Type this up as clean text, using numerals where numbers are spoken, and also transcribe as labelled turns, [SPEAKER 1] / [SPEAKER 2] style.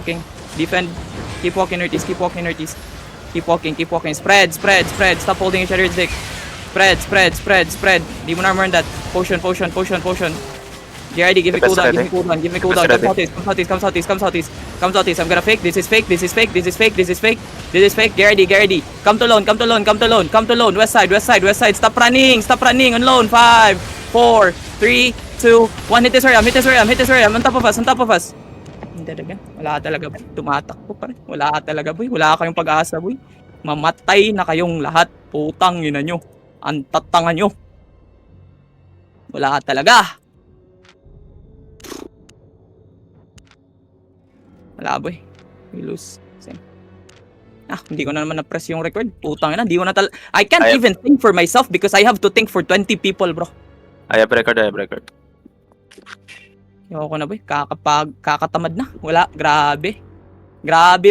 [SPEAKER 1] walking. Defend. Keep walking northeast, keep walking northeast. Keep walking, keep walking. Spread, spread, spread. Stop holding each other's dick. Spread, spread, spread, spread. Demon armor on that. Potion, potion, potion, potion. Get ready, give me cooldown, give me cooldown, give me cooldown. Come southeast, come southeast, come southeast, come southeast. Come southeast. I'm gonna fake. This is fake, this is fake, this is fake, this is fake. This is fake. Get ready, get ready. Come to lone, come to lone, come to lone, come to lone. West side, west side, west side. Stop running on lone. 5, 4, 3, 2, 1. Hit this area, hit this area, hit this area. On top of us, on top of us. Hindi talaga. Wala talaga, boy. Tumatakbo pa rin. Wala talaga, boy. Wala kayong pag-asa, boy. Mamatay na kayong lahat. Putang ina nyo. Ang tatanga nyo. Wala talaga. Wala, boy. We lose. Same. Hindi ko na naman na-press yung record. Putang ina. Di ko na I can't even think for myself because I have to think for 20 people, bro.
[SPEAKER 2] I have record, I have record.
[SPEAKER 1] Ayoko na, boy. Kakatamad na. Wala. Grabe. Grabe.